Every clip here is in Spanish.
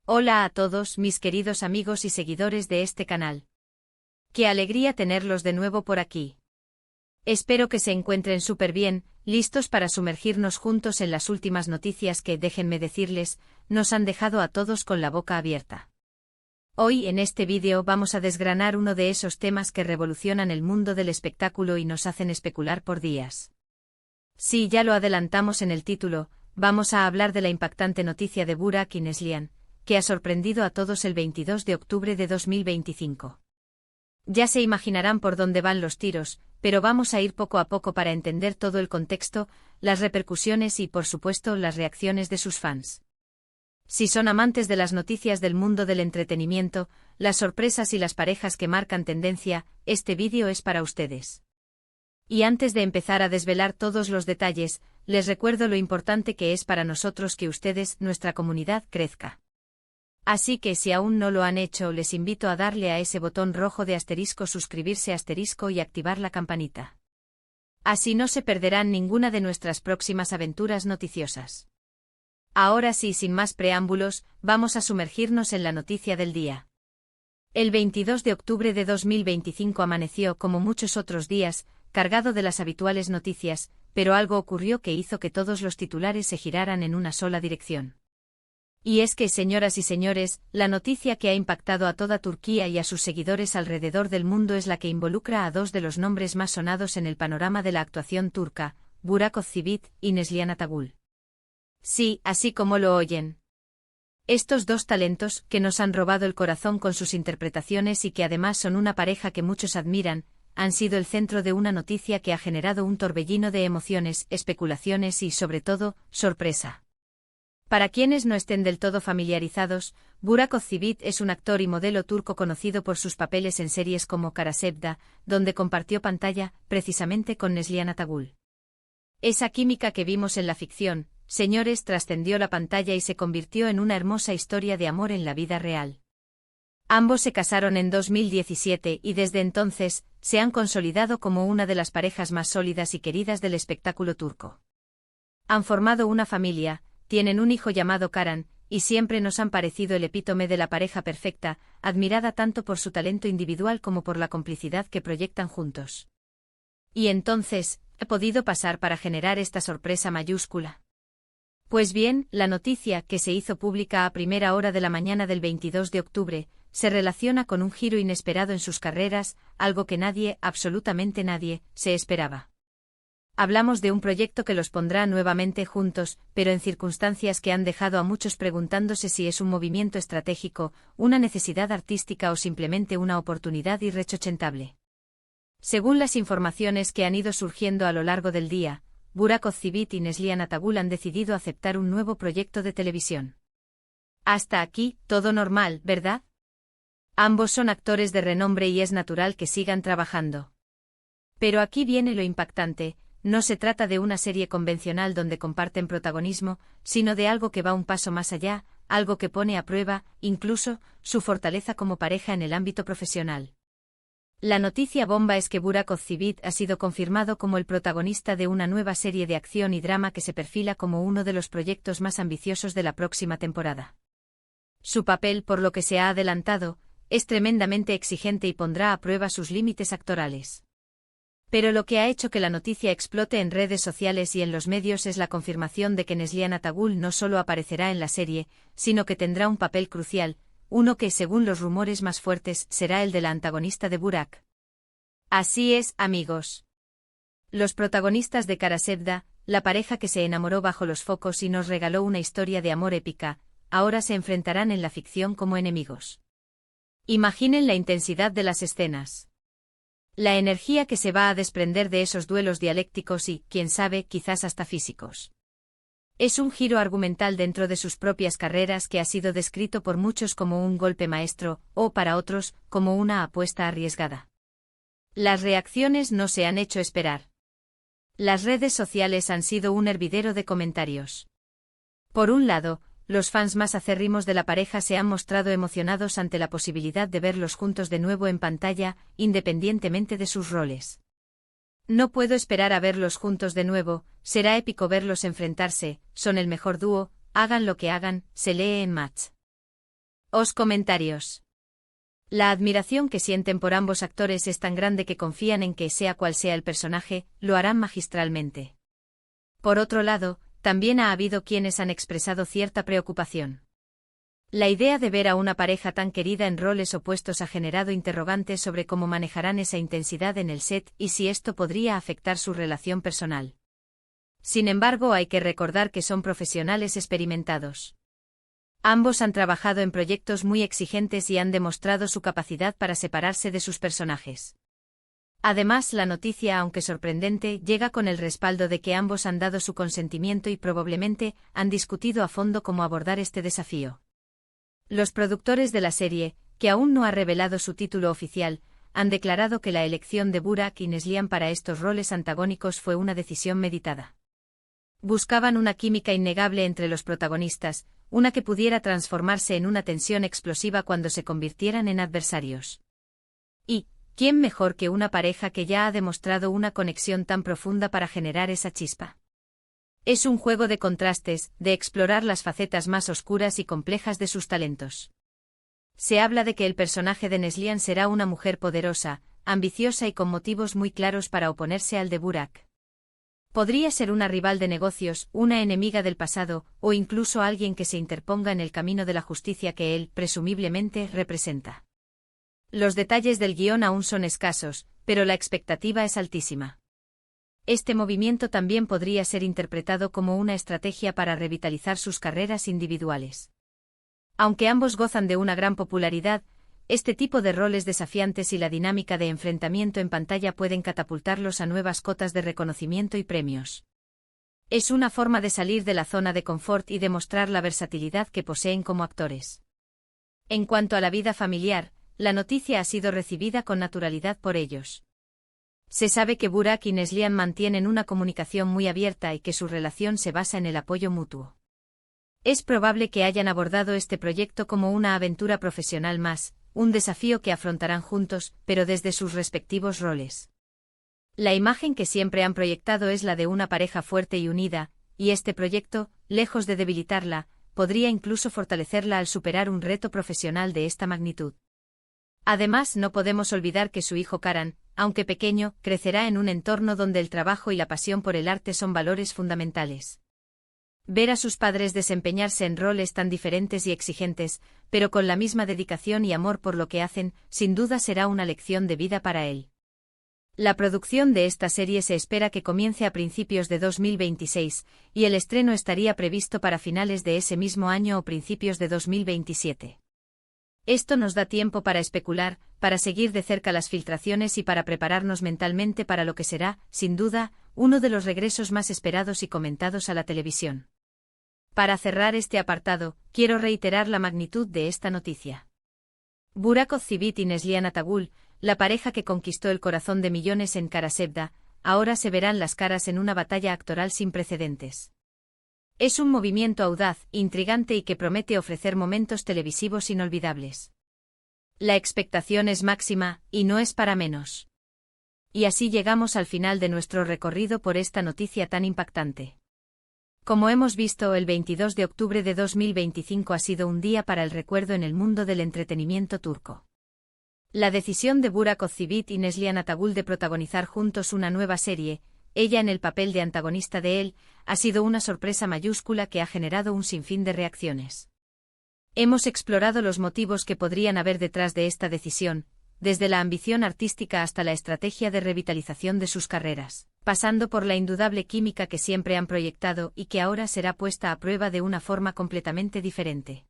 Hola a todos mis queridos amigos y seguidores de este canal. Qué alegría tenerlos de nuevo por aquí. Espero que se encuentren súper bien, listos para sumergirnos juntos en las últimas noticias que, déjenme decirles, nos han dejado a todos con la boca abierta. Hoy en este vídeo vamos a desgranar uno de esos temas que revolucionan el mundo del espectáculo y nos hacen especular por días. Sí, ya lo adelantamos en el título, vamos a hablar de la impactante noticia de Burak y Neslihan, que ha sorprendido a todos el 22 de octubre de 2025. Ya se imaginarán por dónde van los tiros, pero vamos a ir poco a poco para entender todo el contexto, las repercusiones y, por supuesto, las reacciones de sus fans. Si son amantes de las noticias del mundo del entretenimiento, las sorpresas y las parejas que marcan tendencia, este vídeo es para ustedes. Y antes de empezar a desvelar todos los detalles, les recuerdo lo importante que es para nosotros que ustedes, nuestra comunidad, crezca. Así que si aún no lo han hecho, les invito a darle a ese botón rojo de asterisco suscribirse asterisco y activar la campanita. Así no se perderán ninguna de nuestras próximas aventuras noticiosas. Ahora sí, sin más preámbulos, vamos a sumergirnos en la noticia del día. El 22 de octubre de 2025 amaneció, como muchos otros días, cargado de las habituales noticias, pero algo ocurrió que hizo que todos los titulares se giraran en una sola dirección. Y es que, señoras y señores, la noticia que ha impactado a toda Turquía y a sus seguidores alrededor del mundo es la que involucra a dos de los nombres más sonados en el panorama de la actuación turca, Burak Özçivit y Neslihan Atagül. Sí, así como lo oyen. Estos dos talentos, que nos han robado el corazón con sus interpretaciones y que además son una pareja que muchos admiran, han sido el centro de una noticia que ha generado un torbellino de emociones, especulaciones y, sobre todo, sorpresa. Para quienes no estén del todo familiarizados, Burak Özçivit es un actor y modelo turco conocido por sus papeles en series como Kara Sevda, donde compartió pantalla, precisamente con Neslihan Atagül. Esa química que vimos en la ficción, señores, trascendió la pantalla y se convirtió en una hermosa historia de amor en la vida real. Ambos se casaron en 2017 y desde entonces, se han consolidado como una de las parejas más sólidas y queridas del espectáculo turco. Han formado una familia, tienen un hijo llamado Karan, y siempre nos han parecido el epítome de la pareja perfecta, admirada tanto por su talento individual como por la complicidad que proyectan juntos. Y entonces, ¿qué ha podido pasar para generar esta sorpresa mayúscula? Pues bien, la noticia, que se hizo pública a primera hora de la mañana del 22 de octubre, se relaciona con un giro inesperado en sus carreras, algo que nadie, absolutamente nadie, se esperaba. Hablamos de un proyecto que los pondrá nuevamente juntos, pero en circunstancias que han dejado a muchos preguntándose si es un movimiento estratégico, una necesidad artística o simplemente una oportunidad irreprochable. Según las informaciones que han ido surgiendo a lo largo del día, Burak Özçivit y Neslihan Atagül han decidido aceptar un nuevo proyecto de televisión. Hasta aquí, todo normal, ¿verdad? Ambos son actores de renombre y es natural que sigan trabajando. Pero aquí viene lo impactante. No se trata de una serie convencional donde comparten protagonismo, sino de algo que va un paso más allá, algo que pone a prueba, incluso, su fortaleza como pareja en el ámbito profesional. La noticia bomba es que Burak Özçivit ha sido confirmado como el protagonista de una nueva serie de acción y drama que se perfila como uno de los proyectos más ambiciosos de la próxima temporada. Su papel, por lo que se ha adelantado, es tremendamente exigente y pondrá a prueba sus límites actorales. Pero lo que ha hecho que la noticia explote en redes sociales y en los medios es la confirmación de que Neslihan Atagül no solo aparecerá en la serie, sino que tendrá un papel crucial, uno que, según los rumores más fuertes, será el de la antagonista de Burak. Así es, amigos. Los protagonistas de Kara Sevda, la pareja que se enamoró bajo los focos y nos regaló una historia de amor épica, ahora se enfrentarán en la ficción como enemigos. Imaginen la intensidad de las escenas. La energía que se va a desprender de esos duelos dialécticos y, quién sabe, quizás hasta físicos. Es un giro argumental dentro de sus propias carreras que ha sido descrito por muchos como un golpe maestro, o para otros, como una apuesta arriesgada. Las reacciones no se han hecho esperar. Las redes sociales han sido un hervidero de comentarios. Por un lado, los fans más acérrimos de la pareja se han mostrado emocionados ante la posibilidad de verlos juntos de nuevo en pantalla, independientemente de sus roles. No puedo esperar a verlos juntos de nuevo, será épico verlos enfrentarse, son el mejor dúo, hagan lo que hagan, se lee en Match. Os comentarios. La admiración que sienten por ambos actores es tan grande que confían en que, sea cual sea el personaje, lo harán magistralmente. Por otro lado, también ha habido quienes han expresado cierta preocupación. La idea de ver a una pareja tan querida en roles opuestos ha generado interrogantes sobre cómo manejarán esa intensidad en el set y si esto podría afectar su relación personal. Sin embargo, hay que recordar que son profesionales experimentados. Ambos han trabajado en proyectos muy exigentes y han demostrado su capacidad para separarse de sus personajes. Además, la noticia, aunque sorprendente, llega con el respaldo de que ambos han dado su consentimiento y probablemente han discutido a fondo cómo abordar este desafío. Los productores de la serie, que aún no ha revelado su título oficial, han declarado que la elección de Burak y Neslihan para estos roles antagónicos fue una decisión meditada. Buscaban una química innegable entre los protagonistas, una que pudiera transformarse en una tensión explosiva cuando se convirtieran en adversarios. Y, ¿quién mejor que una pareja que ya ha demostrado una conexión tan profunda para generar esa chispa? Es un juego de contrastes, de explorar las facetas más oscuras y complejas de sus talentos. Se habla de que el personaje de Neslihan será una mujer poderosa, ambiciosa y con motivos muy claros para oponerse al de Burak. Podría ser una rival de negocios, una enemiga del pasado, o incluso alguien que se interponga en el camino de la justicia que él, presumiblemente, representa. Los detalles del guión aún son escasos, pero la expectativa es altísima. Este movimiento también podría ser interpretado como una estrategia para revitalizar sus carreras individuales. Aunque ambos gozan de una gran popularidad, este tipo de roles desafiantes y la dinámica de enfrentamiento en pantalla pueden catapultarlos a nuevas cotas de reconocimiento y premios. Es una forma de salir de la zona de confort y demostrar la versatilidad que poseen como actores. En cuanto a la vida familiar, la noticia ha sido recibida con naturalidad por ellos. Se sabe que Burak y Neslihan mantienen una comunicación muy abierta y que su relación se basa en el apoyo mutuo. Es probable que hayan abordado este proyecto como una aventura profesional más, un desafío que afrontarán juntos, pero desde sus respectivos roles. La imagen que siempre han proyectado es la de una pareja fuerte y unida, y este proyecto, lejos de debilitarla, podría incluso fortalecerla al superar un reto profesional de esta magnitud. Además, no podemos olvidar que su hijo Karan, aunque pequeño, crecerá en un entorno donde el trabajo y la pasión por el arte son valores fundamentales. Ver a sus padres desempeñarse en roles tan diferentes y exigentes, pero con la misma dedicación y amor por lo que hacen, sin duda será una lección de vida para él. La producción de esta serie se espera que comience a principios de 2026, y el estreno estaría previsto para finales de ese mismo año o principios de 2027. Esto nos da tiempo para especular, para seguir de cerca las filtraciones y para prepararnos mentalmente para lo que será, sin duda, uno de los regresos más esperados y comentados a la televisión. Para cerrar este apartado, quiero reiterar la magnitud de esta noticia. Burak Ozcivit y Neslihan Atagul, la pareja que conquistó el corazón de millones en Karasevda, ahora se verán las caras en una batalla actoral sin precedentes. Es un movimiento audaz, intrigante y que promete ofrecer momentos televisivos inolvidables. La expectación es máxima, y no es para menos. Y así llegamos al final de nuestro recorrido por esta noticia tan impactante. Como hemos visto, el 22 de octubre de 2025 ha sido un día para el recuerdo en el mundo del entretenimiento turco. La decisión de Burak Ozcivit y Neslihan Atagul de protagonizar juntos una nueva serie, ella en el papel de antagonista de él, ha sido una sorpresa mayúscula que ha generado un sinfín de reacciones. Hemos explorado los motivos que podrían haber detrás de esta decisión, desde la ambición artística hasta la estrategia de revitalización de sus carreras, pasando por la indudable química que siempre han proyectado y que ahora será puesta a prueba de una forma completamente diferente.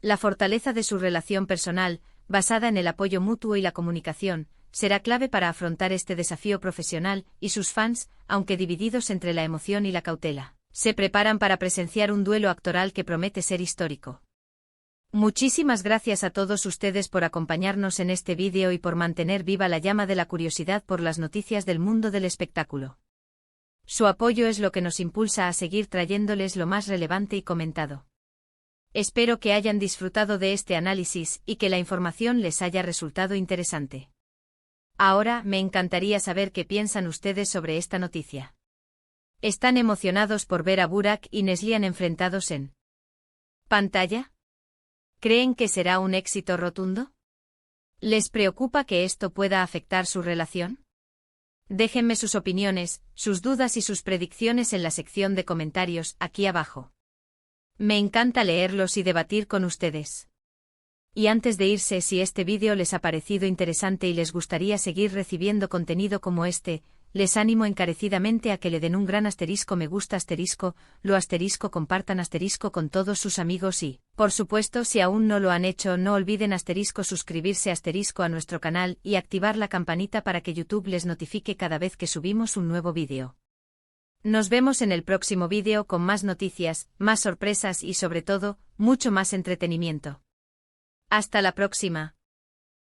La fortaleza de su relación personal, basada en el apoyo mutuo y la comunicación, será clave para afrontar este desafío profesional, y sus fans, aunque divididos entre la emoción y la cautela, se preparan para presenciar un duelo actoral que promete ser histórico. Muchísimas gracias a todos ustedes por acompañarnos en este vídeo y por mantener viva la llama de la curiosidad por las noticias del mundo del espectáculo. Su apoyo es lo que nos impulsa a seguir trayéndoles lo más relevante y comentado. Espero que hayan disfrutado de este análisis y que la información les haya resultado interesante. Ahora, me encantaría saber qué piensan ustedes sobre esta noticia. ¿Están emocionados por ver a Burak y Neslihan enfrentados en pantalla? ¿Creen que será un éxito rotundo? ¿Les preocupa que esto pueda afectar su relación? Déjenme sus opiniones, sus dudas y sus predicciones en la sección de comentarios, aquí abajo. Me encanta leerlos y debatir con ustedes. Y antes de irse, si este vídeo les ha parecido interesante y les gustaría seguir recibiendo contenido como este, les animo encarecidamente a que le den un gran asterisco me gusta asterisco, lo asterisco compartan asterisco con todos sus amigos y, por supuesto, si aún no lo han hecho, no olviden asterisco suscribirse asterisco a nuestro canal y activar la campanita para que YouTube les notifique cada vez que subimos un nuevo vídeo. Nos vemos en el próximo vídeo con más noticias, más sorpresas y sobre todo, mucho más entretenimiento. Hasta la próxima.